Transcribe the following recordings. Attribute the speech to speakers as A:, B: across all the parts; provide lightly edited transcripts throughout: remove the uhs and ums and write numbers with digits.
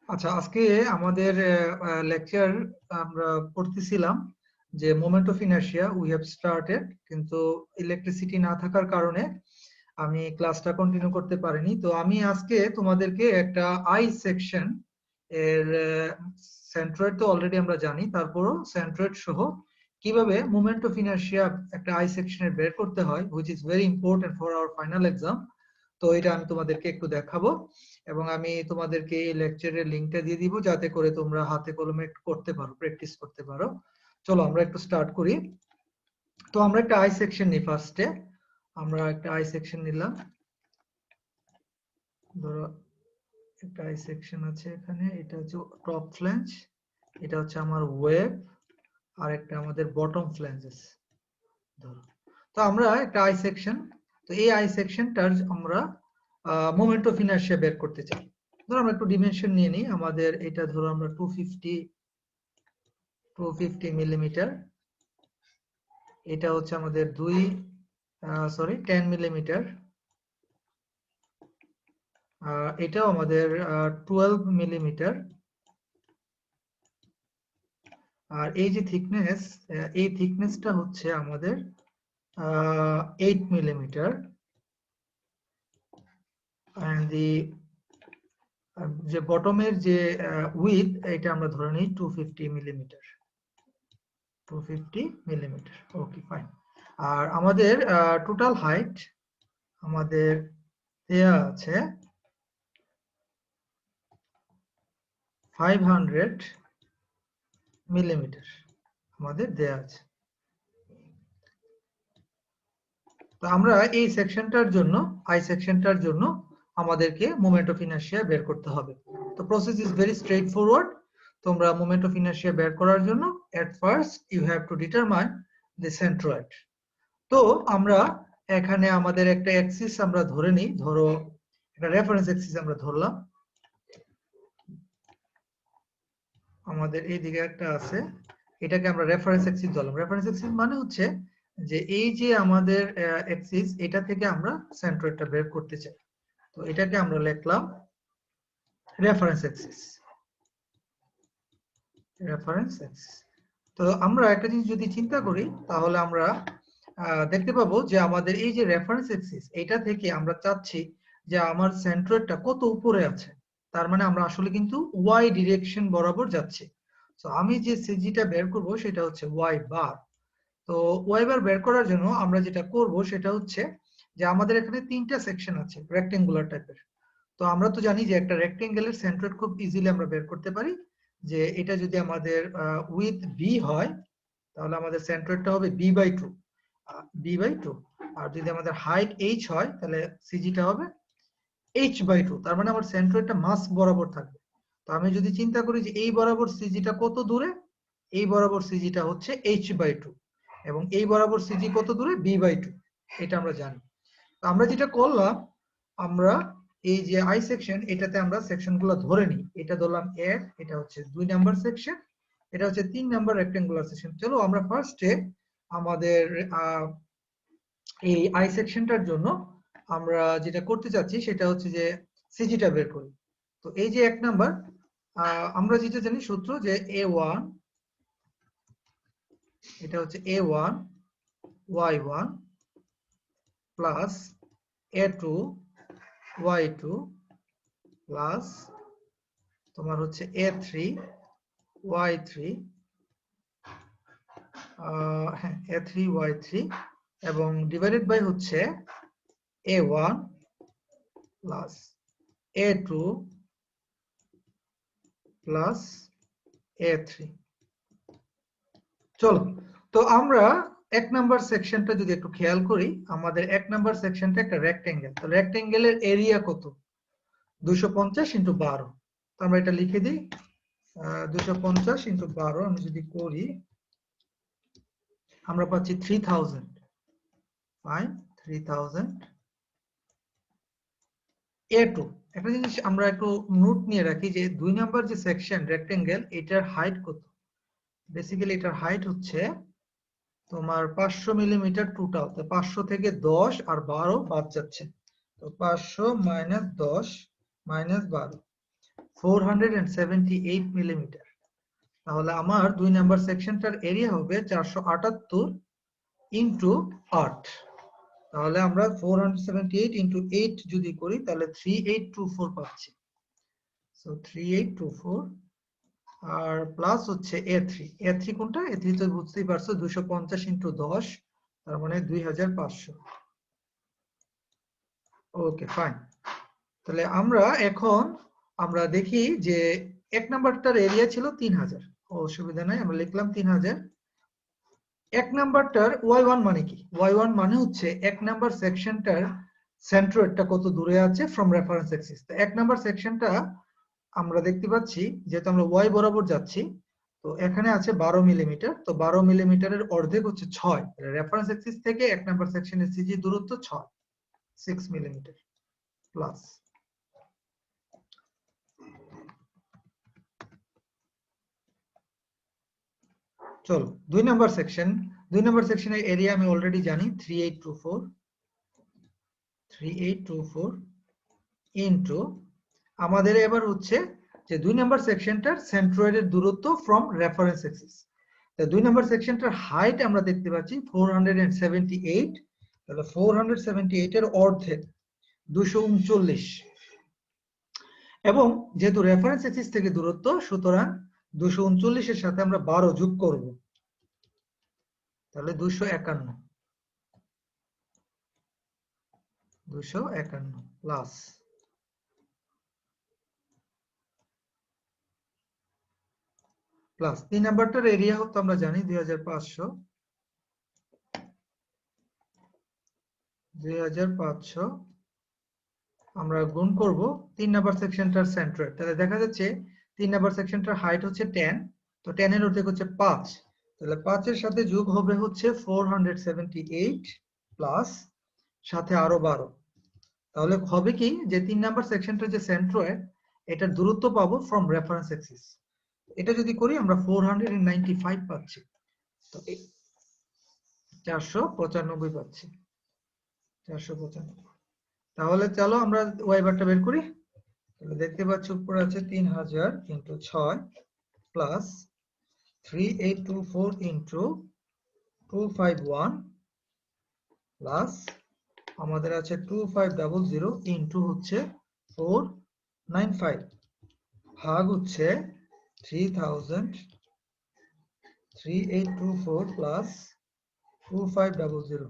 A: আচ্ছা, আজকে আমাদের লেকচার আমরা পড়তেছিলাম যে moment of inertia we have started, কিন্তু ইলেকট্রিসিটি না থাকার কারণে আমি ক্লাসটা কন্টিনিউ করতে পারিনি। তো আমি আজকে তোমাদেরকে একটা আই সেকশন এর সেন্ট্রয়েড তো অলরেডি আমরা জানি, তারপরও সেন্ট্রয়েড সহ কিভাবে মোমেন্ট অফ ইনার্শিয়া একটা আই সেকশনের বের করতে হয়, which is very important for our final exam. তো এটা আমি তোমাদেরকে একটু দেখাবো এবং আমি তোমাদেরকে এই লেকচারের লিংকটা দিয়ে দিব যাতে করে তোমরা হাতে কলমে একটু করতে পারো, প্র্যাকটিস করতে পারো। চলো আমরা একটু স্টার্ট করি। তো আমরা একটা আই সেকশন নিই। ফার্স্টে আমরা একটা আই সেকশন নিলাম। ধরো একটা আই সেকশন আছে এখানে, এটা হচ্ছে টপ ফ্ল্যাঞ্জ, এটা হচ্ছে আমার ওয়েভ, আর একটা আমাদের বটম ফ্ল্যাঞ্জেস ধরো। তো আমরা একটা আই সেকশন, তো এই আই সেকশনটার আমরা মোমেন্ট অফ ইনার্শিয়া বের করতে চাই। ধরো আমরা একটু ডিমেনশন নিয়ে নিই। আমাদের এটা ধরো আমরা 250 মিলিমিটার, এটা হচ্ছে আমাদের 10 মিলিমিটার, এটাও আমাদের 12 মিলিমিটার, আর এই যে থিকনেস, এই থিকনেসটা হচ্ছে আমাদের 8 মিলিমিটার, and the যে বটমের যে উইথ, এটা আমরা ধরে নিই 250 মিলিমিটার। 250 millimetre, okay fine. আর আমাদের টোটাল হাইট আমাদের দেয়া আছে 500 মিলিমিটার আমাদের দেয়া আছে। তো আমরা এই সেকশনটার জন্য, আই সেকশনটার জন্য আমাদেরকে মোমেন্ট অফ ইনার্শিয়া বের করতে হবে। তো process is very straightforward. তোমরা মোমেন্ট অফ ইনার্শিয়া বের করার জন্য at first you have to determine the centroid. তো আমরা এখানে আমাদের একটা অ্যাক্সিস আমরা ধরে নিই। ধরো একটা রেফারেন্স অ্যাক্সিস আমরা ধরলাম, আমাদের এইদিকে একটা আছে, এটাকে আমরা রেফারেন্স অ্যাক্সিস ধরলাম। রেফারেন্স অ্যাক্সিস মানে হচ্ছে যে এই যে আমাদের অ্যাক্সিস, এটা থেকে আমরা সেন্ট্রয়েডটা বের করতে চাই। তো এটাকে আমরা লিখলাম রেফারেন্স অ্যাক্সিস। Reference Axis. তো আমরা একটা জিনিস যদি চিন্তা করি তাহলে আমরা দেখতে পাবো যে আমাদের এই যে রেফারেন্স অ্যাক্সিস, এটা থেকে আমরা চাচ্ছি যে আমার সেন্ট্রয়েডটা কত উপরে আছে। তার মানে আমরা আসলে কিন্তু ওয়াই ডিরেকশন বরাবর যাচ্ছি। তো আমি যে সিজিটা বের করব সেটা হচ্ছে ওয়াই বার। তো ওয়াই বার বের করার জন্য আমরা যেটা করব সেটা হচ্ছে যে আমাদের এখানে তিনটা সেকশন আছে রেক্টেঙ্গুলার টাইপের। তো আমরা তো জানি যে একটা রেক্টেঙ্গেলের সেন্ট্রয়েড খুব ইজিলি আমরা বের করতে পারি, যে এটা যদি আমাদের উইথ বি হয় তাহলে আমাদের সেন্ট্রয়েডটা হবে b/2, b/2। আর যদি আমাদের হাইট h হয় তাহলে সিজিটা হবে h/2। তার মানে আমার সেন্ট্রয়েডটা মাস বরাবর থাকবে। তো আমি যদি চিন্তা করি যে এই বরাবর সিজিটা কত দূরে, এই বরাবর সিজিটা হচ্ছে h/2, এবং এই বরাবর সিজি কত দূরে, b/2, এটা আমরা জানি। তো আমরা যেটা করলাম, আমরা এই যে আই সেকশন, এটাতে আমরা সেকশনগুলো ধরে নিই। এটা ধরলাম 1, এটা হচ্ছে 2 নাম্বার সেকশন, এটা হচ্ছে 3 নাম্বার রেক্টেঙ্গুলার সেকশন। চলো আমরা ফার্স্টে আমাদের এই আই সেকশনটার জন্য আমরা যেটা করতে চাচ্ছি সেটা হচ্ছে যে সিজিটা বের করি। তো এই যে 1 নাম্বার, আমরা যেটা জানি সূত্র যে a1, এটা হচ্ছে a1 y1 plus a2 y2 plus তোমার হচ্ছে a3 y3, হ্যাঁ a3 y3, এবং ডিভাইডেড বাই হচ্ছে a1 plus a2 plus a3। চলো, তো আমরা 1 নাম্বার সেকশনটা যদি একটু খেয়াল করি, আমাদের 1 নাম্বার সেকশনটা একটা রেক্টেঙ্গেল। তো রেক্টেঙ্গেলের এরিয়া কত, 250 × 12। তো আমরা এটা লিখে দিই, 250 × 12 আমি যদি করি আমরা পাচ্ছি 3000। Fine, 3000 a2। একটা জিনিস আমরা একটু নোট নিয়ে রাখি যে 2 নাম্বার যে সেকশন রেক্টেঙ্গেল, এটার হাইট কত। বেসিক্যালি এটার হাইট হচ্ছে তোমার 500 মিলিমিটার টোটাল। তো 500 থেকে 10 আর 12 বাদ যাচ্ছে, তো 500 - 10 - 12, 478 মিলিমিটার। তাহলে আমার 2 নাম্বার সেকশনটার এরিয়া হবে 478 ইন্টু 8। তাহলে আমরা 478 ইন্টু 8 যদি করি তাহলে 3824 পাচ্ছি। সো 3824 আর প্লাস হচ্ছে A3। A3 কোনটা? A3 তো বুঝতেই পারছো 250 ইন্টু 10, তার মানে 2500। Okay fine. তাহলে আমরা দেখি যে এক নাম্বারটার এরিয়া ছিল 3000। অসুবিধা নাই, আমরা লিখলাম 3000। এক নাম্বারটার y1 মানে কি? y1 মানে হচ্ছে এক নাম্বার সেকশনটার সেন্ট্রয়েডটা কত দূরে আছে ফ্রম রেফারেন্স অ্যাক্সিস। তো এক নাম্বার সেকশনটা আমরা দেখতে পাচ্ছি যেহেতু আমরা y বরাবর যাচ্ছি, তো এখানে আছে 12 মিলিমিটার। তো 12 মিলিমিটারের অর্ধেক হচ্ছে 6। রেফারেন্স অ্যাক্সিস থেকে এক নাম্বার সেকশনের সিজি দূরত্ব 6 মিলিমিটার প্লাস। চলো 2 নাম্বার সেকশনের এরিয়া আমি অলরেডি জানি 3824 ইনটু আমাদের এবার হচ্ছে যে 2 নাম্বার সেকশনটার সেন্ট্রয়েডের দূরত্ব ফ্রম রেফারেন্স অ্যাক্সিস। তো 2 নাম্বার সেকশনটার হাইট আমরা দেখতে পাচ্ছি 478। তাহলে 478 এর অর্ধেক 239। এবং যেহেতু রেফারেন্স অ্যাক্সিস থেকে দূরত্ব, সুতরাং 239 এর সাথে আমরা 12 যোগ করব, তাহলে 251 প্লাস প্লাস 3 নাম্বারটার এরিয়া হতো আমরা জানি 2500 আমরা গুণ করব 3 নাম্বার সেকশনটার সেন্ট্রয়েড। তাহলে দেখা যাচ্ছে 3 নাম্বার সেকশনটার হাইট হচ্ছে 10। তো 10 এর অর্ধেক হচ্ছে 5। তাহলে 5 এর সাথে যোগ হবে হচ্ছে 478 প্লাস সাথে আরো 12। তাহলে হবে কি যে 3 নাম্বার সেকশনটার যে সেন্ট্রয়েড এটার দূরত্ব পাবো ফ্রম রেফারেন্স অ্যাক্সিস। এটা যদি করি আমরা 495 পাচ্ছি। তো 495 পাচ্ছি, 495। তাহলে চলো আমরা ওয়াই বারটা বের করি। তাহলে দেখতে পাচ্ছি উপরে আছে 3000 ইন্টু 6 প্লাস 3824 ইন্টু 251 প্লাস আমাদের আছে 2500 ইন্টু হচ্ছে 495 ভাগ হচ্ছে 3824 প্লাস 2500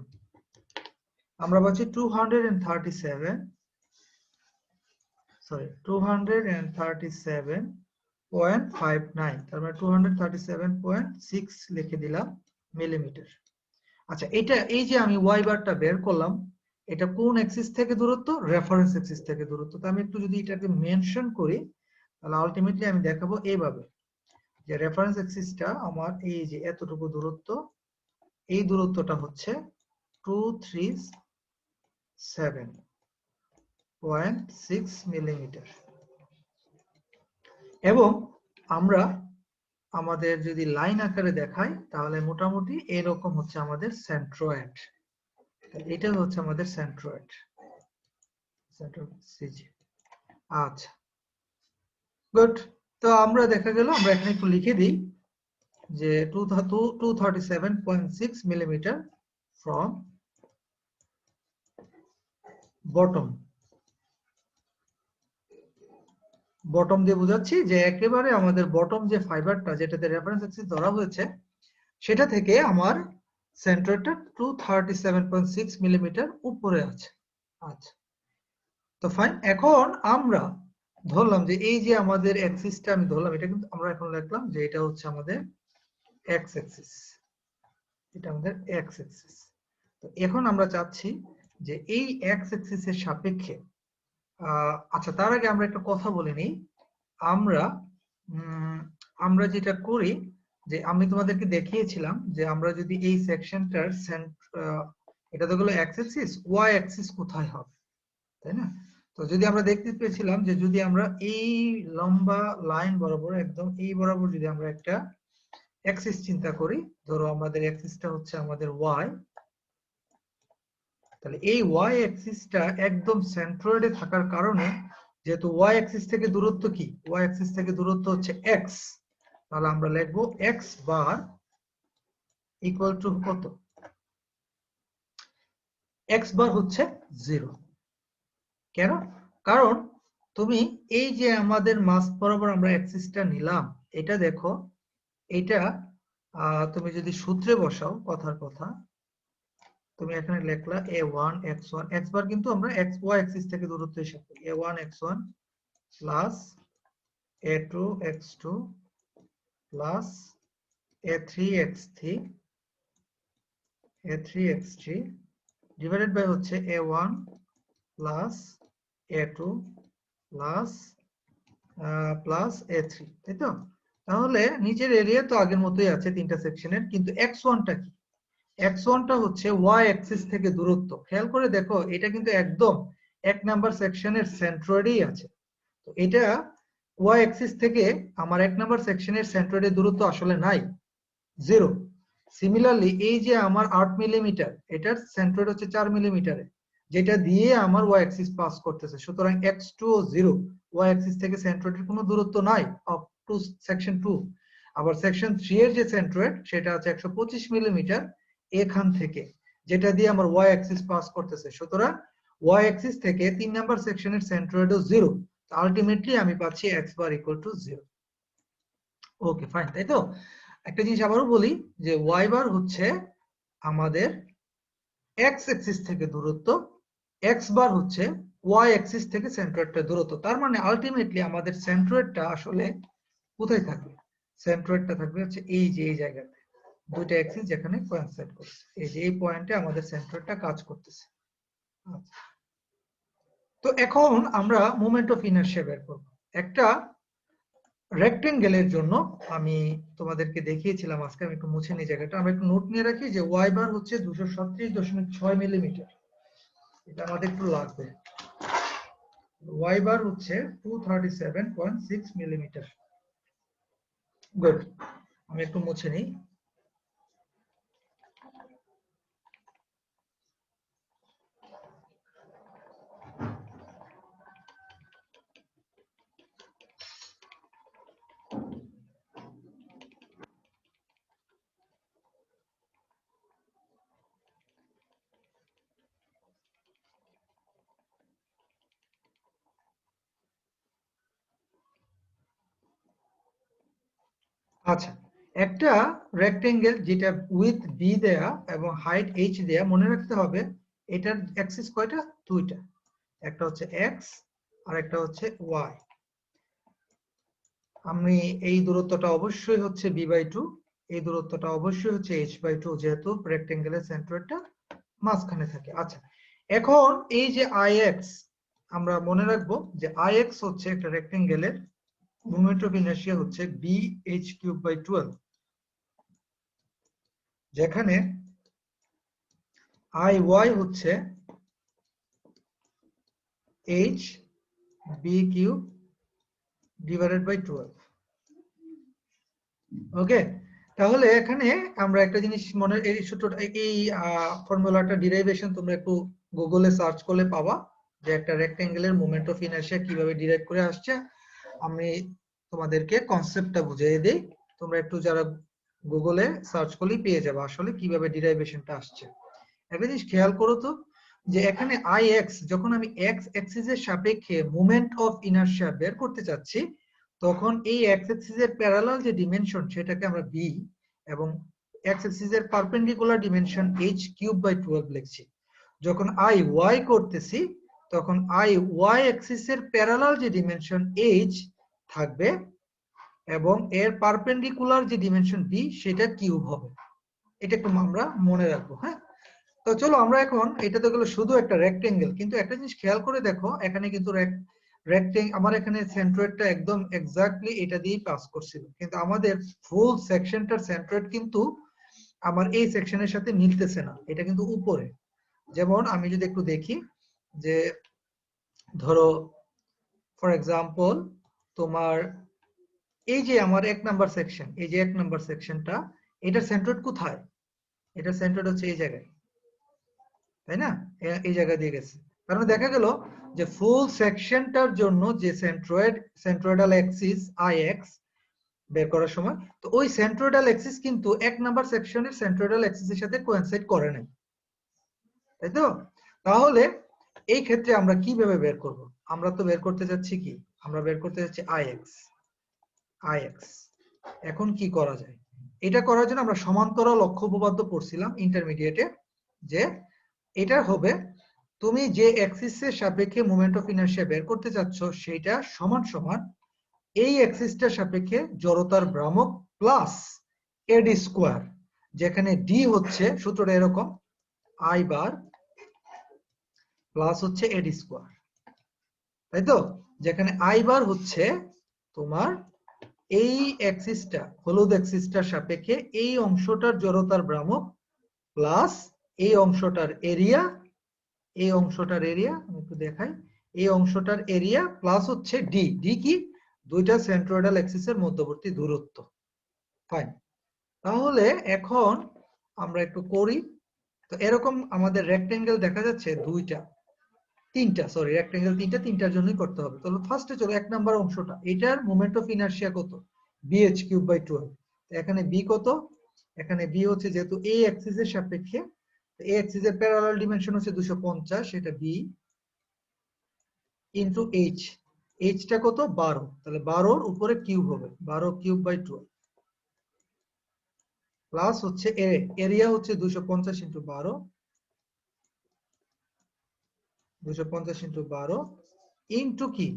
A: আমরা পাচ্ছি 237.59, তার মানে 237.6 লিখে দিলাম মিলিমিটার। আচ্ছা, এই যে আমি ওয়াই বারটা বের করলাম, এটা কোন অ্যাক্সিস থেকে দূরত্ব? রেফারেন্স অ্যাক্সিস থেকে দূরত্ব। তো আমি একটু যদি এটাকে মেনশন করি তাহলে আলটিমেটলি আমি দেখাবো এইভাবে যে রেফারেন্স অ্যাক্সিসটা আমার এই যে এতটুকু দূরত্ব, এই দূরত্বটা হচ্ছে 237.6 মিলিমিটার। এবং আমরা আমাদের যদি লাইন আকারে দেখাই তাহলে মোটামুটি এরকম হচ্ছে আমাদের সেন্ট্রয়েড। এটা হচ্ছে আমাদের সেন্ট্রয়েড সিজি। আচ্ছা গুড। তো আমরা দেখা গেল আমরা এখানে একটু লিখে দিই যে 237.6 মিলিমিটার ফ্রম বটম দিয়ে বোঝাচ্ছি যে একেবারে আমাদের বটম যে ফাইবারটা যেটাতে রেফারেন্স অ্যাক্সিস ধরা হয়েছে সেটা থেকে আমার সেন্ট্রয়েডটা 237.6 মিলিমিটার উপরে আছে। আচ্ছা, তো ফাইন। এখন আমরা ধরলাম যে এই যে আমাদের অ্যাক্সিসটা আমি ধরলাম, এটা কিন্তু আমরা এখন লিখলাম যে এটা হচ্ছে আমাদের এক্স অ্যাক্সিস, এটা আমাদের এক্স অ্যাক্সিস। তো এখন আমরা চাচ্ছি যে এই এক্স অ্যাক্সিসের সাপেক্ষে আচ্ছা তার আগে আমরা একটা কথা বলে নিই। আমরা যেটা করি যে আমি তোমাদেরকে দেখিয়েছিলাম যে আমরা যদি এই সেকশনটার এটা তো হলো এক্স অ্যাক্সিস, ওয়াই অ্যাক্সিস কোথায় হবে, তাই না? তো যদি আমরা দেখতে পেয়েছিলাম যে যদি আমরা এই লম্বা লাইন বরাবর একদম এই বরাবর যদি আমরা একটা অ্যাক্সিস চিন্তা করি, ধরো আমাদের অ্যাক্সিসটা হচ্ছে আমাদের ওয়াই, তাহলে এই ওয়াই অ্যাক্সিসটা একদম সেন্ট্রয়েডে থাকার কারণে যেহেতু ওয়াই অ্যাক্সিস থেকে দূরত্ব কি, ওয়াই অ্যাক্সিস থেকে দূরত্ব হচ্ছে এক্স, তাহলে আমরা লিখবো এক্স বার ইকুয়াল টু কত, এক্স বার হচ্ছে 0। কেন? কারণ তুমি এই যে আমাদের মাস বরাবর আমরা অ্যাক্সিসটা নিলাম, এটা দেখো, এটা তুমি যদি সূত্রে বসাও, কথার কথা, তুমি এখানে লিখলা a1 x1, x বার কিন্তু আমরা x y অ্যাক্সিস থেকে দূরত্ব হিসাব করি, a1 x1 plus a2 x2 plus a3 x3 x3 divided by হচ্ছে a1 plus a2 plus plus a3, তাই তো? তাহলে নিচের এরিয়া তো আগের মতোই আছে তিনটা সেকশনের, কিন্তু x1টা কি, x1টা হচ্ছে y অ্যাক্সিস থেকে দূরত্ব। খেয়াল করে দেখো, এটা কিন্তু একদম 1 নাম্বার সেকশনের সেন্ট্রয়েডেই আছে। তো এটা y অ্যাক্সিস থেকে আমার 1 নাম্বার সেকশনের সেন্ট্রয়েডের দূরত্ব আসলে নাই, 0। সিমিলারলি এই যে আমার 8 মিলিমিটার, এটার সেন্ট্রয়েড হচ্ছে 4 মিলিমিটারে, যেটা দিয়ে আমার y অ্যাক্সিস পাস করতেছে। সুতরাং x2 ও 0, y অ্যাক্সিস থেকে সেন্ট্রয়েডের কোনো দূরত্ব নাই আপ টু সেকশন 2। আবার সেকশন 3 এর যে সেন্ট্রয়েড সেটা আছে 125 মিলিমিটার এখান থেকে, যেটা দিয়ে আমার y অ্যাক্সিস পাস করতেছে। সুতরাং y অ্যাক্সিস থেকে 3 নাম্বার সেকশনের সেন্ট্রয়েডও 0। আলটিমেটলি আমি পাচ্ছি x bar equal to 0। Okay fine, তাই তো? একটা জিনিস আবারও বলি যে y বার হচ্ছে আমাদের x অ্যাক্সিস থেকে দূরত্ব, x বার হচ্ছে y অ্যাক্সিস থেকে সেন্ট্রয়েডটার দূরত্ব। তার মানে আলটিমেটলি আমাদের সেন্ট্রয়েডটা আসলে কোথায় থাকবে? সেন্ট্রয়েডটা থাকবে হচ্ছে এই যে এই জায়গাতে, দুইটা অ্যাক্সিস যেখানে কোইনসাইড করছে, এই যে এই পয়েন্টে আমাদের সেন্ট্রয়েডটা কাজ করতেছে। আচ্ছা, তো এখন আমরা মোমেন্ট অফ ইনারশিয়া বের করব। একটা রেক্টেঙ্গেলের জন্য আমি তোমাদেরকে দেখিয়েছিলাম আজকে, আমি একটু মুছে নিই জায়গাটা, আমরা একটু নোট নিয়ে রাখি যে ওয়াই বার হচ্ছে 237.6 মিলিমিটার, এটা আমাদের একটু লাগবে। ওয়াই বার হচ্ছে 237.6 মিলিমিটার। গুড, আমি একটু মুছে নিই। আচ্ছা, একটা রেক্টেঙ্গেল যেটা উইথ বি দেয়া এবং হাইট এইচ দেয়া, মনে রাখতে হবে এটার অ্যাক্সিস কয়টা, দুইটা, একটা হচ্ছে এক্স আর একটা হচ্ছে ওয়াই। আমি এই দূরত্বটা অবশ্যই হচ্ছে b/2, এই দূরত্বটা অবশ্যই হচ্ছে h/2, যেহেতু রেক্টেঙ্গেলের সেন্ট্রয়েডটা মাঝখানে থাকে। আচ্ছা, এখন এই যে ix, আমরা মনে রাখবো যে ix হচ্ছে একটা রেক্টেঙ্গেলের মোমেন্ট অফ ইনারশিয়া হচ্ছে bh^12, যেখানে iy হচ্ছে hb³ ডিভাইডেড বাই 12। ওকে, তাহলে এখানে আমরা একটা জিনিস মনে, এই সূত্রটা, এই ফর্মুলাটা ডিরাইভেশন তোমরা একটু গুগলে সার্চ করলে পাবা, যে একটা রেক্টেঙ্গেলের মোমেন্ট অফ ইনারশিয়া কিভাবে ডিরাইভ করে আসছে। আমি তোমাদেরকে কনসেপ্টটা বুঝিয়ে দিই, তোমরা একটু যারা গুগলে সার্চ করলেই পেয়ে যাবে আসলে কিভাবে ডিরাইভেশনটা আসছে। একটা জিনিস খেয়াল করো তো, যে এখানে ix, যখন আমি x অ্যাক্সিসের সাপেক্ষে মোমেন্ট অফ ইনারশিয়া বের করতে চাচ্ছি, তখন এই x অ্যাক্সিসের প্যারালাল যে ডিমেনশন সেটাকে আমরা b, এবং x অ্যাক্সিসের পারপেন্ডিকুলার ডিমেনশন h^12 লিখছি। যখন y করতেছি, তখন y অ্যাক্সিসের প্যারালাল যে ডিমেনশন h থাকবে, এবং এর পারপেন্ডিকুলার যে ডিমেনশন b সেটা কিউব হবে। এটা একটু আমরা মনে রাখবো, হ্যাঁ? তো চলো আমরা এখন, এটা তো গেলো শুধু একটা রেক্টেঙ্গেল, কিন্তু একটা জিনিস খেয়াল করে দেখো, এখানে কিন্তু আমার এখানে সেন্ট্রয়েডটা একদম এক্স্যাক্টলি এটা দিয়েই পাস করছিল, কিন্তু আমাদের ফুল সেকশনটার সেন্ট্রয়েড কিন্তু আমার এই সেকশনের সাথে মিলতেছে না, এটা কিন্তু উপরে। যেমন আমি যদি একটু দেখি, যে ধরো ফর এক্সাম্পল তোমার এই যে আমার 1 নাম্বার সেকশন, এই যে 1 নাম্বার সেকশনটা, এটার সেন্ট্রয়েড কোথায়? এটার সেন্ট্রয়েড হচ্ছে এই জায়গায়, তাই না? এই জায়গা দিয়ে গেছে। কারণ দেখা গেল যে ফুল সেকশনটার জন্য যে সেন্ট্রয়েডাল অ্যাক্সিস আইএক্স বের করার সময়, তো ওই সেন্ট্রয়েডাল অ্যাক্সিস কিন্তু 1 নাম্বার সেকশনের সেন্ট্রয়েডাল অ্যাক্সিসের সাথে কোইনসাইড করে নাই, তাই তো? তাহলে এই ক্ষেত্রে আমরা কিভাবে বের করব? আমরা তো বের করতে যাচ্ছি কি, আমরা বের করতে যাচ্ছি আইএক্স। এখন কি করা যায়? এটা করার জন্য আমরা সমান্তরাল অক্ষ উপপাদ্য পড়ছিলাম ইন্টারমিডিয়েটে, যে এটা হবে তুমি যে অ্যাক্সিসের সাপেক্ষে মোমেন্ট অফ ইনারশিয়া বের করতে চাচ্ছ সেটা সমান সমান এই অ্যাক্সিসটার সাপেক্ষে জড়তার ভ্রামক প্লাস এডি স্কয়ার, যেখানে ডি হচ্ছে সূত্রটা এরকম, আই বার প্লাস হচ্ছে এডি স্কয়ার, তাই তো? যেখানে আই বার হচ্ছে তোমার এই অ্যাক্সিসটা, হলুদ অ্যাক্সিসটার সাপেক্ষে এই অংশটার জড়তার ভ্রামক প্লাস এই অংশটার এরিয়া, এই অংশটার এরিয়া আমি একটু দেখাই, এই অংশটার এরিয়া প্লাস হচ্ছে ডি। ডি কি? দুইটা সেন্ট্রয়েডাল অ্যাক্সিসের মধ্যবর্তী দূরত্ব। ফাইন। তাহলে এখন আমরা একটু করি। তো এরকম আমাদের রেক্টেঙ্গেল দেখা যাচ্ছে রেক্টেঙ্গেল তিনটার জন্যই করতে হবে। তাহলে ফার্স্টে চলো 1 নাম্বার অংশটা, এটার মোমেন্ট অফ ইনারশিয়া কত? bh³/12। এখানে বি কত? এখানে বি হচ্ছে যেহেতু এই অ্যাক্সিসের সাপেক্ষে, এই অ্যাক্সিসের প্যারালাল ডিমেনশন হচ্ছে 250, এটা বি ইনটু এইচ। এইচটা কত? 12। তাহলে 12 এর উপরে কিউব হবে, 12³/12 প্লাস হচ্ছে এরিয়া হচ্ছে 250 ইনটু 12, 250 ইনটু 12 ইনটু কি?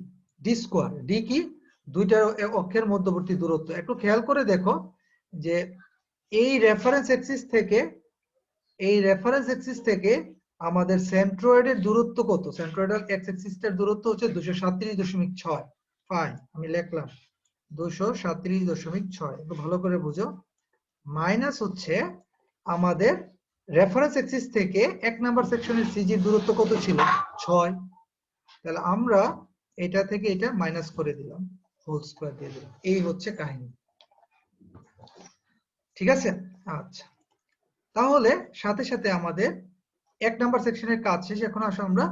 A: D square. ডি কি? দুইটার অক্ষের মধ্যবর্তী দূরত্ব। একটু খেয়াল করে দেখো যে এই রেফারেন্স অ্যাক্সিস থেকে আমাদের সেন্ট্রয়েডের দূরত্ব কত? সেন্ট্রয়েডাল এক্স অ্যাক্সিসটার দূরত্ব হচ্ছে 237.6। ফাইন, আমি লিখলাম 237.6, একটু ভালো করে বুঝো। মাইনাস হচ্ছে আমাদের রেফারেন্স অ্যাক্সিস থেকে 1 নাম্বার সেকশনের সিজির দূরত্ব কত ছিল? 6। তাহলে আমরা এটা থেকে এটা মাইনাস করে দিলাম, হোল স্কয়ার দিয়ে দিলাম। এই হচ্ছে কাহিনী, ঠিক আছে? আচ্ছা, তাহলে সাথে সাথে আমাদের 1 নাম্বার সেকশনের কাজ শেষ। এখন আসো আমরা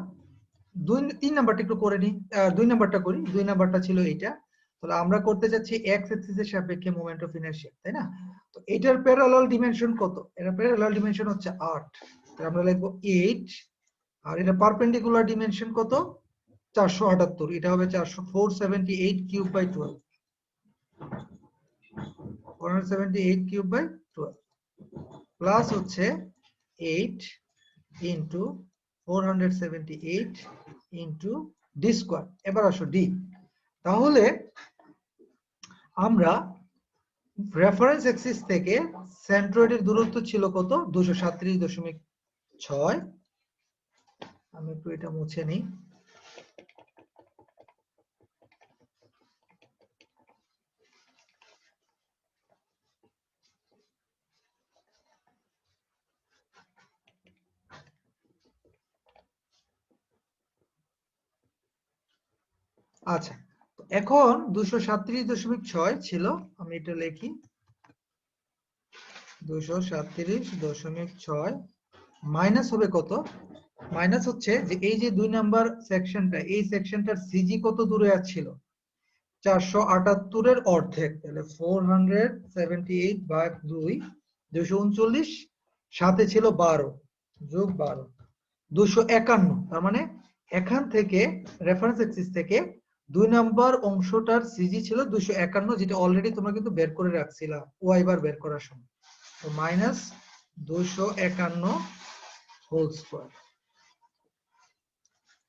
A: 3 নাম্বারটা একটু করে নিই। 2 নাম্বারটা করি। 2 নাম্বারটা ছিল এইটা। তাহলে আমরা করতে যাচ্ছি এক্স অ্যাক্সিসের সাপেক্ষে মোমেন্ট অফ ইনারশিয়া, তাই না? তো এটার প্যারালাল ডিমেনশন কত? এটার প্যারালাল ডিমেনশন হচ্ছে 8। তাহলে আমরা লিখব 8। আর এটা পারপেন্ডিকুলার ডিমেনশন কত? 478। এটা হবে 478³/12, 478³/12 প্লাস হচ্ছে 8 ইনটু 478 ইনটু ডি স্কয়ার। এবার আসো ডি। তাহলে আমরা রেফারেন্স অ্যাক্সিস থেকে সেন্ট্রয়েডের দূরত্ব ছিল কত? 237.6। আমি একটু এটা মুছে নিই। আচ্ছা, এখন 237.6 ছিল, আমি এটা লিখি 237.6 মাইনাস হবে কত? মাইনাস হচ্ছে যে এই যে 2 নাম্বার সেকশনটা, এই সেকশনটার সিজি কত দূরে ছিল? 478 এর অর্ধেক। তাহলে 478/2 239, সাথে ছিল 12 যোগ 12 251। তার মানে এখান থেকে রেফারেন্স অ্যাক্সিস থেকে 2 নাম্বার অংশটার সিজি ছিল 251, যেটা অলরেডি তোমরা কিন্তু বের করে রাখছিলা ওয়াই বার বের করার সময়। তো minus 251 whole square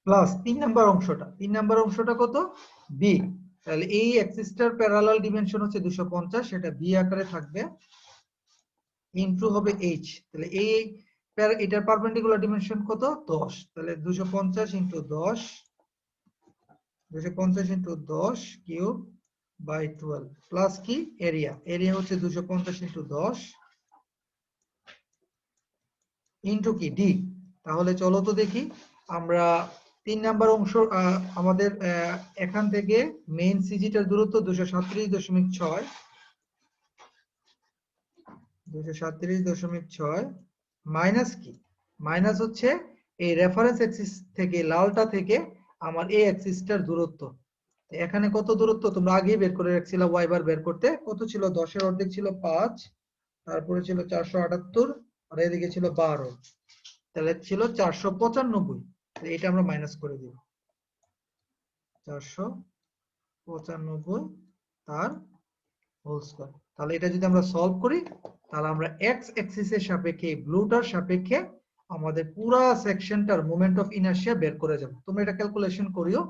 A: plus 3 number অংশটা কত? বি। তাহলে এই অ্যাক্সিসটার প্যারালাল ডিমেনশন হচ্ছে 250, সেটা বি আকারে থাকবে ইনটু হবে এইচ। তাহলে এটার পারপেন্ডিকুলার ডিমেনশন কত? 10। তাহলে 250 ইনটু 10, 250 ইনটু 10³/12 প্লাস কি? এরিয়া হচ্ছে 250 ইনটু 10 ইনটু কি? ডি। তাহলে চলো তো দেখি আমরা 3 নাম্বার অংশ, আমাদের এখান থেকে মেইন সিজিটার দূরত্ব 237.6, 237.6 মাইনাস কি? মাইনাস হচ্ছে এই রেফারেন্স অ্যাক্সিস থেকে লালটা থেকে আমার এই অ্যাক্সিসটার দূরত্ব। এখানে কত দূরত্ব তোমরা আগেই বের করে রাখছিলা y বার বের করতে। কত ছিল? 10 এর অর্ধেক ছিল 5, তারপরে ছিল 478 আর এদিকে ছিল 12, তাহলে ছিল 495। এটা আমরা মাইনাস করে দিব, 495 তার হোল স্কয়ার। তাহলে এটা যদি আমরা সলভ করি তাহলে আমরা x অ্যাক্সিসের সাপেক্ষে ব্লুটার সাপেক্ষে আমাদের পুরো সেকশনটার মোমেন্ট অফ ইনারশিয়া বের করে যাব। তোমরা এটা ক্যালকুলেশন করিও।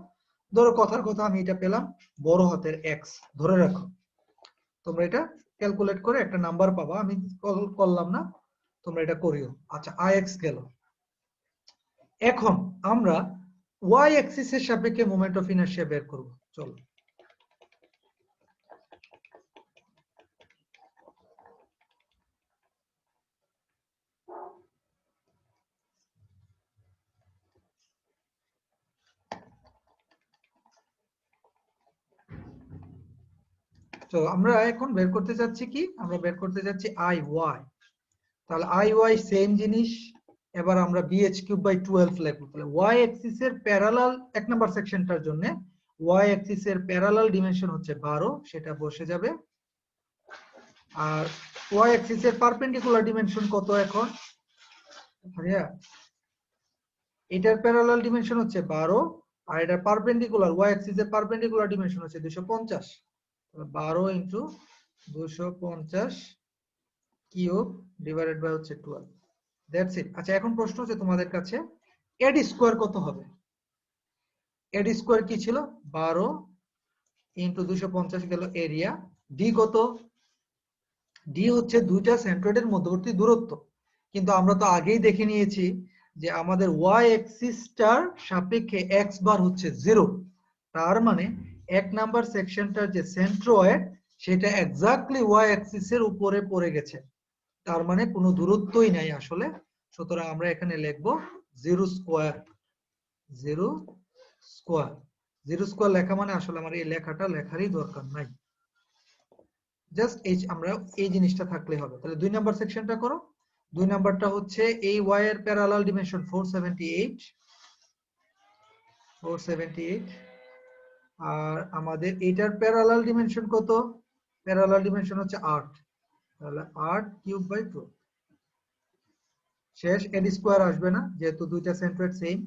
A: ধরো কথার কথা আমি এটা পেলাম বড় হাতের x ধরে রাখো, তোমরা এটা ক্যালকুলেট করে একটা নাম্বার পাবা, আমি করলাম না, তোমরা এটা করিও। আচ্ছা ix গেল। এখন আমরা y অ্যাক্সিসের সাপেক্ষে মোমেন্ট অফ ইনারশিয়া বের করব। চলো তো আমরা এখন বের করতে যাচ্ছি কি, আমরা বের করতে যাচ্ছি iy। তাহলে iy সেম জিনিস, এবার আমরা bh³/12 লিখব। তাহলে y অ্যাক্সিসের প্যারালাল এক নাম্বার সেকশনটার জন্য y অ্যাক্সিসের প্যারালাল ডিমেনশন হচ্ছে 12, সেটা বসে যাবে। আর y অ্যাক্সিসের পারপেন্ডিকুলার ডিমেনশন কত এখন? হ্যাঁ, এটার প্যারালাল ডিমেনশন হচ্ছে 12 আর এটার পারপেন্ডিকুলার y অ্যাক্সিসের পারপেন্ডিকুলার ডিমেনশন হচ্ছে 250। 12 ইনটু 250 কিউব ডিভাইডেড বাই হচ্ছে 12। That's it. আচ্ছা এখন প্রশ্ন হচ্ছে তোমাদের কাছে এড স্কয়ার কত হবে? এড স্কয়ার কি ছিল? 12 ইনটু 250 গেল এরিয়া। ডি কত? ডি হচ্ছে দুইটা সেন্ট্রয়েডের মধ্যবর্তী দূরত্ব। কিন্তু আমরা তো আগেই দেখে নিয়েছি যে আমাদের y অ্যাক্সিসটার সাপেক্ষে x বার হচ্ছে 0। তার মানে এক নাম্বার সেকশনটার যে সেন্ট্রয়েড সেটা এক্স্যাক্টলি y অ্যাক্সিসের উপরে পড়ে গেছে, তার মানে কোনো দূরত্বই নাই আসলে। সুতরাং আমরা এখানে লিখব 0 স্কয়ার। 0 স্কয়ার, 0 স্কয়ার লেখা মানে আসলে আমার এই লেখাটা লেখারই দরকার নাই, জাস্ট এই আমরা এই জিনিসটা থাকলে হবে। তাহলে 2 নাম্বার সেকশনটা করো। 2 নাম্বারটা হচ্ছে এই y এর প্যারালাল ডিমেনশন 478 আর আমাদের এটার প্যারালাল ডিমেনশন কত? প্যারালাল ডিমেনশন হচ্ছে 8, তাহলে 8^2। শেষ, এড স্কয়ার আসবে না যেহেতু দুইটা সেন্ট্রয়েড সেম।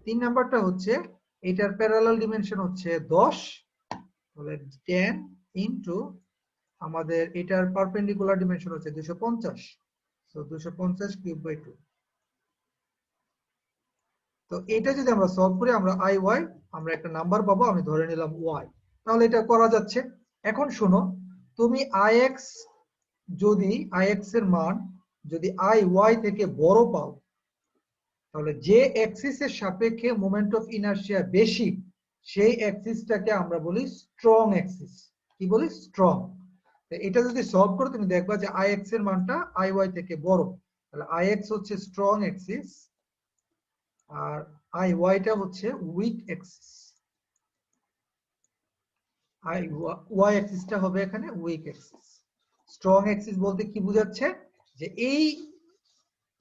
A: 3 নাম্বারটা হচ্ছে এটার প্যারালাল ডিমেনশন হচ্ছে 10, তাহলে 10 ইনটু আমাদের এটার পারপেন্ডিকুলার ডিমেনশন হচ্ছে 250, সো 250^2। তো এটা যদি আমরা সলভ করি আমরা iy আমরা একটা নাম্বার পাবো, আমি ধরে নিলাম y। তাহলে এটা করা যাচ্ছে। এখন শোনো, তুমি ix যদি ix এর মান যদি iy থেকে বড় পাও তাহলে যে অ্যাক্সিসের সাপেক্ষে মোমেন্ট অফ ইনারশিয়া বেশি সেই অ্যাক্সিসটাকে আমরা বলি স্ট্রং অ্যাক্সিস। কি বলি? স্ট্রং। এটা যদি সলভ করো তুমি দেখবা যে ix এর মানটা iy থেকে বড়, তাহলে ix হচ্ছে স্ট্রং অ্যাক্সিস আর iy টা হচ্ছে উইক অ্যাক্সিস। y অ্যাক্সিসটা হবে এখানে উইক অ্যাক্সিস। স্ট্রং অ্যাক্সিস বলতে কি বোঝাচ্ছে যে এই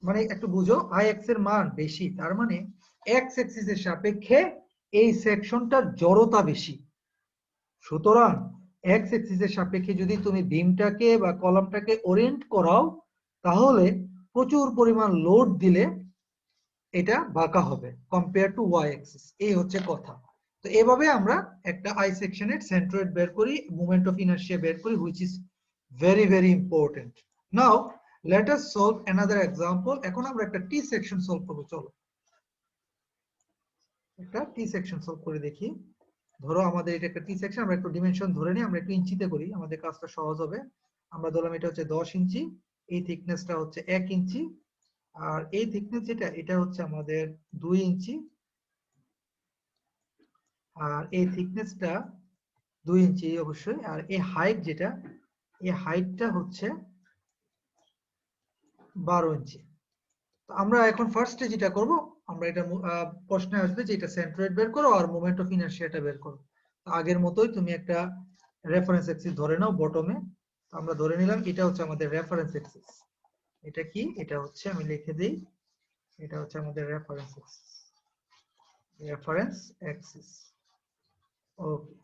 A: মানে একটু বুঝো, ix এর মান বেশি তার মানে x অ্যাক্সিসের সাপেক্ষে এই সেকশনটার জড়তা বেশি। সুতরাং x অ্যাক্সিসের সাপেক্ষে যদি তুমি বিমটাকে বা কলামটাকে ওরিয়েন্ট করাও তাহলে প্রচুর পরিমাণ লোড দিলে এটা বাঁকা হবে কম্পেয়ার টু y অ্যাক্সিস। এই হচ্ছে কথা। তো এভাবে আমরা একটা আই সেকশনের সেন্ট্রয়েড বের করি, মোমেন্ট অফ ইনারশিয়া বের করি, which is very very important. Now let us solve another example. এখন আমরা একটা টি সেকশন সলভ করব। চলো একটা টি সেকশন সলভ করে দেখি। ধরো আমাদের এটা একটা টি সেকশন, আমরা একটু ডিমেনশন ধরে নিই, আমরা একটু ইঞ্চিতে করি, আমাদের কাজটা সহজ হবে। আমরা ধরলাম এটা হচ্ছে 10 ইঞ্চি, এই থিকনেসটা হচ্ছে 1 ইঞ্চি আর এই থিকনেস যেটা এটা হচ্ছে আমাদের 2 ইঞ্চি আর এই থিকনেসটা 2 ইঞ্চি অবশ্যই। আর এই হাইট যেটা, এই হাইটটা হচ্ছে 12 ইঞ্চি। তো আমরা এখন ফার্স্টে যেটা করব আমরা এটা প্রশ্নে আসবে যে এটা সেন্ট্রয়েড বের করো আর মোমেন্ট অফ ইনারশিয়াটা বের করো। তো আগের মতোই তুমি একটা রেফারেন্স অ্যাক্সিস ধরে নাও বটমে। আমরা ধরে নিলাম এটা হচ্ছে আমাদের রেফারেন্স অ্যাক্সিস। এটা কি? এটা হচ্ছে আমি লিখে দেই এটা হচ্ছে আমাদের রেফারেন্স অ্যাক্সিস। ওকে,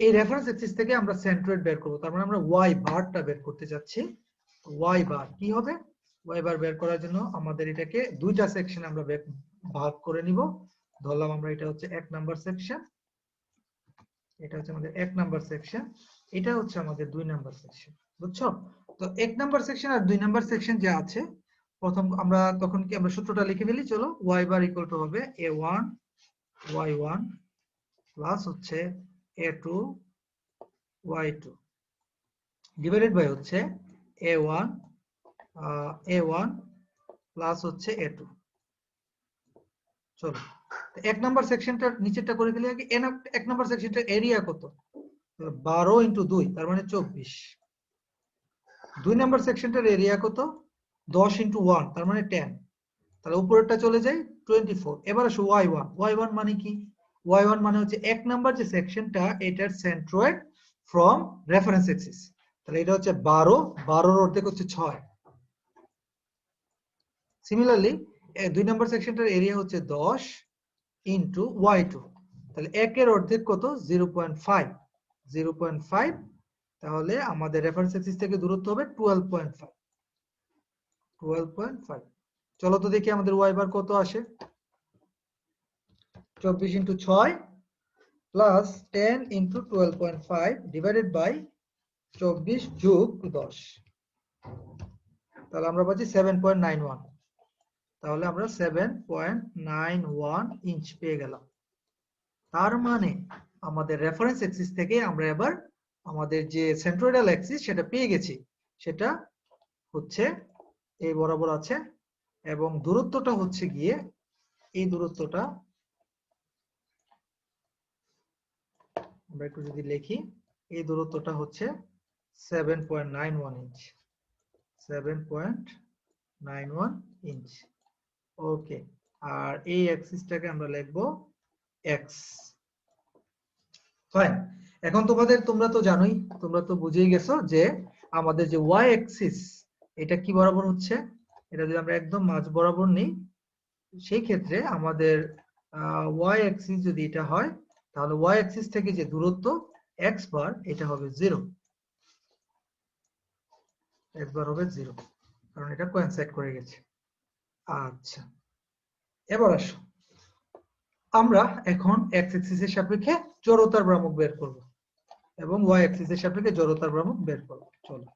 A: এই রেফারেন্স অ্যাক্সিস থেকে আমরা সেন্ট্রয়েড বের করব, তার মানে আমরা ওয়াই বারটা বের করতে যাচ্ছি। ওয়াই বার কি হবে? ওয়াই বার বের করার জন্য আমাদের এটাকে দুইটা সেকশনে আমরা ভাগ করে নিব। ধরলাম আমরা এটা হচ্ছে 1 নাম্বার সেকশন, এটা হচ্ছে আমাদের 1 নাম্বার সেকশন, এটা হচ্ছে আমাদের 2 নাম্বার সেকশন। বুঝছো? তো 1 নাম্বার সেকশন আর 2 নাম্বার সেকশন যে আছে, প্রথম আমরা তখন কি আমরা সূত্রটা লিখে ফেলি। চলো, ওয়াই বার ইকুয়াল টু হবে a1 y1 প্লাস হচ্ছে a2 y2 ডিভাইডেড বাই হচ্ছে a1 প্লাস হচ্ছে a2। চলো, 1 নাম্বার সেকশনটার নিচেরটা করে ফেলি আগে। 1 নাম্বার সেকশনটার এরিয়া কত? 12 ইনটু 2 তার মানে 24। 2 নাম্বার সেকশনটার এরিয়া কত? 10 ইনটু 1 তার মানে 10। তাহলে উপরেরটা চলে যায় 24। এবার আসো y1 মানে কি? y1 মানে হচ্ছে 1 নাম্বার যে সেকশনটা, এটার সেন্ট্রয়েড ফ্রম রেফারেন্স অ্যাক্সিস। তাহলে এটা হচ্ছে 12, 12 এর অর্ধেক হচ্ছে 6। সিমিলারলি 2 নাম্বার সেকশনটার এরিয়া হচ্ছে 10 ইনটু y2। তাহলে 1 এর অর্ধেক কত? 0.5। 0.5, তাহলে আমাদের রেফারেন্স অ্যাক্সিস থেকে দূরত্ব হবে 12.5। 12.5। চলো তো দেখি আমাদের y বার কত আসে। 24 into 6 plus 10 into 12.5 divided by 24 যোগ 10, তাহলে আমরা পাচ্ছি 7.91। তাহলে আমরা 7.91 ইঞ্চ পেয়ে গেলাম। তার মানে আমাদের রেফারেন্স অ্যাক্সিস থেকে আমরা এবার আমাদের যে সেন্ট্রয়েডাল অ্যাক্সিস সেটা পেয়ে গেছি। সেটা হচ্ছে এই বরাবর আছে, এবং দূরত্বটা হচ্ছে গিয়ে এই দূরত্বটা আমরা একটু যদি লিখি, এই দূরত্বটা হচ্ছে 7.91 ইঞ্চ। 7.91 ইঞ্চ। ওকে, আর এই অ্যাক্সিসটাকে আমরা লিখব এক্স। ফাইন। এখন তোমরা তো জানোই, তোমরা তো বুঝেই গেছো যে আমাদের যে ওয়াই অ্যাক্সিস এটা কি বরাবর হচ্ছে। এটা যদি আমরা একদম মাঝ বরাবর নিই, সেই ক্ষেত্রে আমাদের ওয়াই অ্যাক্সিস যদি এটা হয়, তাহলে ওয়াই অ্যাক্সিস থেকে যে দূরত্ব এক্স বার, এটা হবে 0। এক্স বার হবে 0, কারণ এটা কোইনসাইড করে গেছে। আচ্ছা, এবার আসো আমরা এখন এক্স অ্যাক্সিসের সাপেক্ষে জড়তার ভ্রামক বের করব এবং ওয়াই অ্যাক্সিসের সাপেক্ষে জড়তার ভ্রামক বের করব। চলো,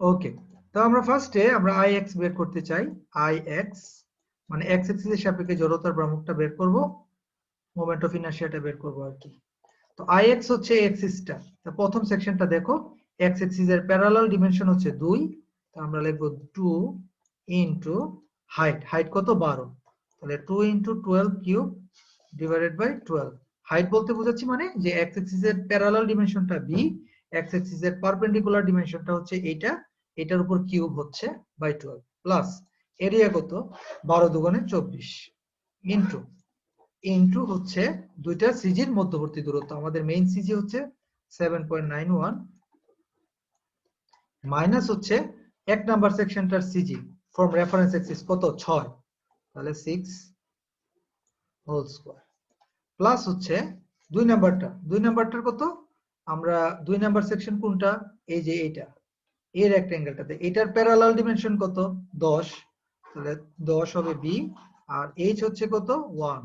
A: ওকে। তো আমরা ফার্স্টে আমরা আই এক্স বের করতে চাই। আই এক্স মানে এক্স অ্যাক্সিসের সাপেক্ষে জড়তার ভ্রামকটা বের করব, মোমেন্ট অফ ইনারশিয়াটা বের করব আর কি। তো আই এক্স হচ্ছে এক্সিসটা। তো প্রথম সেকশনটা দেখো, এক্স অ্যাক্সিসের প্যারালাল ডিমেনশন হচ্ছে 2। তো আমরা লিখব 2 ইনটু হাইট। হাইট কত? 12। তাহলে 2 into 12 cube divided by 12। Height বলতে বোঝাচ্ছি মানে যে এক্স অ্যাক্সিসের প্যারালাল ডিমেনশনটা বি, এক্স অ্যাক্সিসের পারপেন্ডিকুলার ডিমেনশনটা হচ্ছে এইটা, এটার উপর কিউব হচ্ছে বাই 12 প্লাস এরিয়া কত? 12 দুগুণে 24 ইনটু ইনটু হচ্ছে দুইটা সিজির মধ্যবর্তী দূরত্ব। আমাদের মেইন সিজি হচ্ছে 7.91 মাইনাস হচ্ছে 1 নাম্বার সেকশনটার সিজি ফ্রম রেফারেন্স অ্যাক্সিস কত? 6। তাহলে 6 হোল স্কয়ার প্লাস হচ্ছে 2 নাম্বারটার কত? আমরা 2 নাম্বার সেকশন কোনটা? এই যে এইটা, এই রেক্টেঙ্গেলটাতে, এটার প্যারালাল ডিমেনশন কত? 10। তাহলে 10 হবে বি, আর এইচ হচ্ছে কত? 1।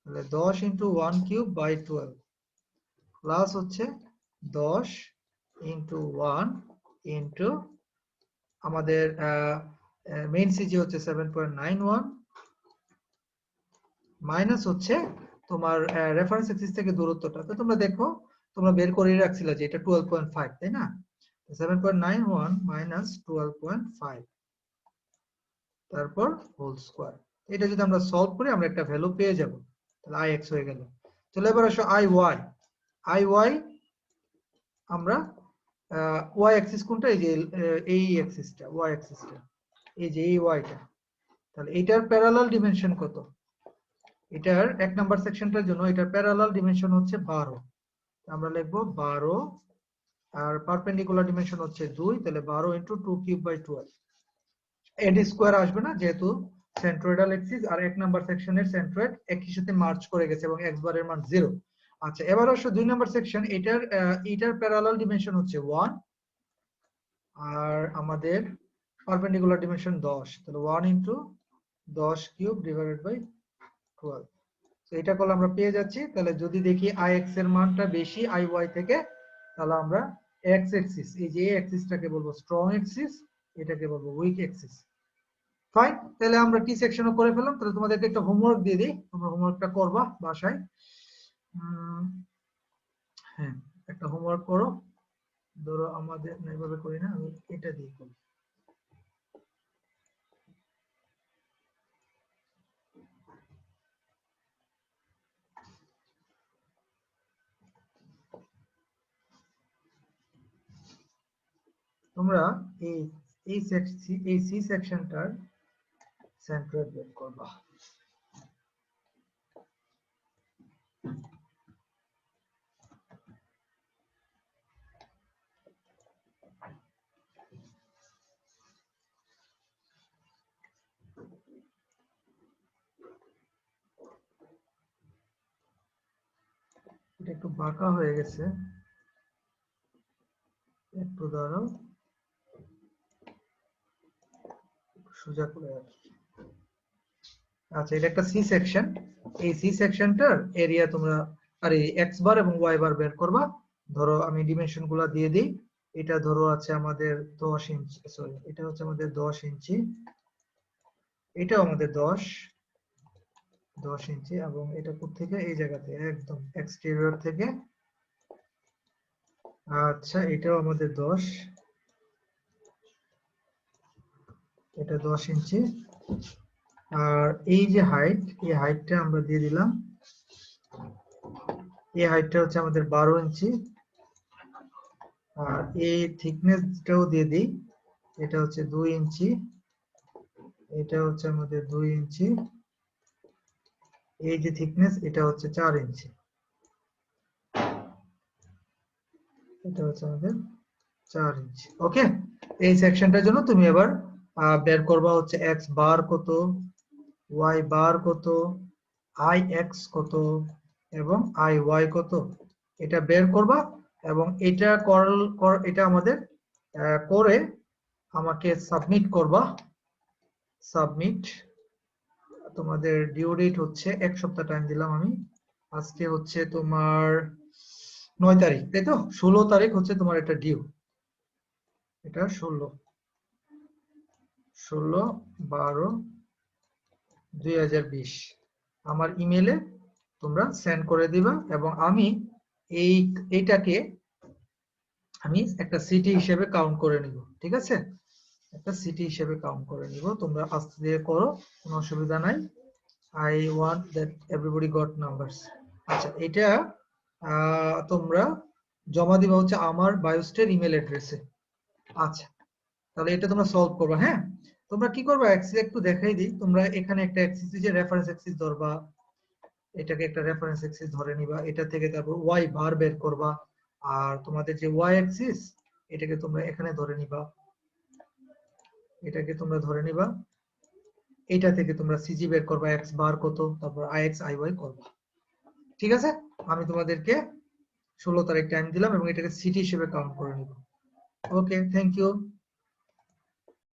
A: তাহলে 10 ইনটু 1 কিউব বাই 12 প্লাস হচ্ছে 10 ইনটু 1 ইনটু আমাদের মেইন সিজি হচ্ছে 7.91 মাইনাস হচ্ছে তোমার রেফারেন্স অ্যাক্সিস থেকে দূরত্বটা। তো তোমরা দেখো, তোমরা বের করে রাখছিলে যে এটা 12.5, তাই না? 7.91 মাইনাস 12.5 তারপর হোল স্কয়ার। এটা যদি আমরা সলভ করি আমরা একটা ভ্যালু পেয়ে যাব। তাহলে আই এক্স হয়ে গেল। চলো এবার আসো আই ওয়াই। আই ওয়াই আমরা ওয়াই অ্যাক্সিস কোনটা, এই যে এই অ্যাক্সিসটা, ওয়াই অ্যাক্সিসটা, এই যে এই ওয়াইটা, তাহলে এটার প্যারালাল ডিমেনশন কত? এটার 1 নাম্বার সেকশনটার জন্য এটার প্যারালাল ডিমেনশন হচ্ছে 12, আমরা লিখবো 12, আর পারপেন্ডিকুলার ডিমেনশন হচ্ছে 2, তাহলে 12 × 2^12। এড স্কয়ার আসবে না, যেহেতু সেন্ট্রয়েডাল অ্যাক্সিস আর 1 নাম্বার সেকশনের সেন্ট্রয়েড একই সাথে মার্জ করে গেছে এবং x বারের মান 0। আচ্ছা, এবার আসো 2 নাম্বার সেকশন, এটার প্যারালাল ডিমেনশন হচ্ছে 1, আর আমাদের পারপেন্ডিকুলার ডিমেনশন 10, তাহলে 1 × 10^12। তো এটা করলে আমরা পেয়ে যাচ্ছি, তাহলে যদি দেখি ix এর মানটা বেশি iy থেকে, তাহলে আমরা x অ্যাক্সিস, এই যে এই অ্যাক্সিসটাকে বলবো স্ট্রং অ্যাক্সিস, এটাকে বলবো উইক অ্যাক্সিস। ফাইন, তাহলে আমরা টি সেকশনও করে ফেললাম। তাহলে তোমাদেরকে একটা হোমওয়ার্ক দিয়ে দিই, তোমরা হোমওয়ার্কটা করবা বাসায়। হ্যাঁ, একটা হোমওয়ার্ক করো। ধরো আমাদের এইভাবে করি না, আমি এটা দিয়ে করি। তোমরা এই সি সেকশনটার সেন্ট্রয়েড বের করবা। এটা একটু বাঁকা হয়ে গেছে, একটু দাঁড়াও, সোজা করে রাখি। আচ্ছা, এটা একটা সি সেকশন, এই সি সেকশনটার এরিয়া তোমরা আর এই এক্স বার এবং ওয়াই বার বের করবা। ধরো আমি ডিমেনশন গুলা দিয়ে দিই। এটা ধরো আছে আমাদের 10 ইঞ্চি, সরি এটা হচ্ছে আমাদের 10 ইঞ্চি, এটাও আমাদের 10 ইঞ্চি, এবং এটা কোত্থেকে, এই জায়গাতে একদম এক্সটেরিয়র থেকে। আচ্ছা, এটাও আমাদের 10, এটা 10 ইঞ্চি, আর এই যে হাইট, এই হাইটটা আমরা দিয়ে দিলাম, এই হাইটটা হচ্ছে আমাদের 12 ইঞ্চি, আর এই থিকনেসটাও দিয়ে দিই, এটা হচ্ছে 2 ইঞ্চি, এটা হচ্ছে আমাদের 2 ইঞ্চি, এই যে থিকনেস এটা হচ্ছে 4 ইঞ্চি, এটা হচ্ছে আমাদের 4 ইঞ্চি। ওকে, এই সেকশনটার জন্য তুমি এবার বের করবা হচ্ছে এক্স বার কত, ওয়াই বার কত, আই এক্স কত এবং আই ওয়াই কত, এটা বের করবা। এবং এটা এটা আমাদের করে আমাকে সাবমিট করবা। সাবমিট, তোমাদের ডিউ ডেট হচ্ছে 1 সপ্তাহ টাইম দিলাম আমি। আজকে হচ্ছে তোমার 9 তারিখ, তাই তো? 16 তারিখ হচ্ছে তোমার এটা ডিউ, এটা 16/12/2020 আমার ইমেলে তোমরা সেন্ড করে দিবা, এবং আমি এইটাকে আমি একটা সিটি হিসেবে কাউন্ট করে নিব। ঠিক আছে, একটা সিটি হিসেবে কাউন্ট করে নিব। তোমরা আস্তে ধীরে করো, কোনো অসুবিধা নাই। I want that everybody got numbers. আচ্ছা, এটা তোমরা জমা দিবা হচ্ছে আমার বায়োস্টের ইমেল অ্যাড্রেসে। আচ্ছা, তাহলে এটা তোমরা সলভ করবা। হ্যাঁ, তোমরা কি করবা, অ্যাক্সিস একটু দেখাই দিই। তোমরা এখানে একটা অ্যাক্সিস, যে রেফারেন্স অ্যাক্সিস ধরবা, এটাকে একটা রেফারেন্স অ্যাক্সিস ধরে নিবা, এটা থেকে তারপর ওয়াই বার বের করবা, আর তোমাদের যে ওয়াই অ্যাক্সিস এটাকে তোমরা এখানে ধরে নিবা, এটাকে তোমরা ধরে নিবা, এটা থেকে তোমরা সিজি বের করবা, এক্স বার কত, তারপর আই এক্স আই ওয়াই করবা। ঠিক আছে, আমি তোমাদেরকে 16 তারিখ টাইম দিলাম এবং এটাকে সিটি হিসেবে কাউন্ট করে নিব। ওকে, থ্যাংক ইউ।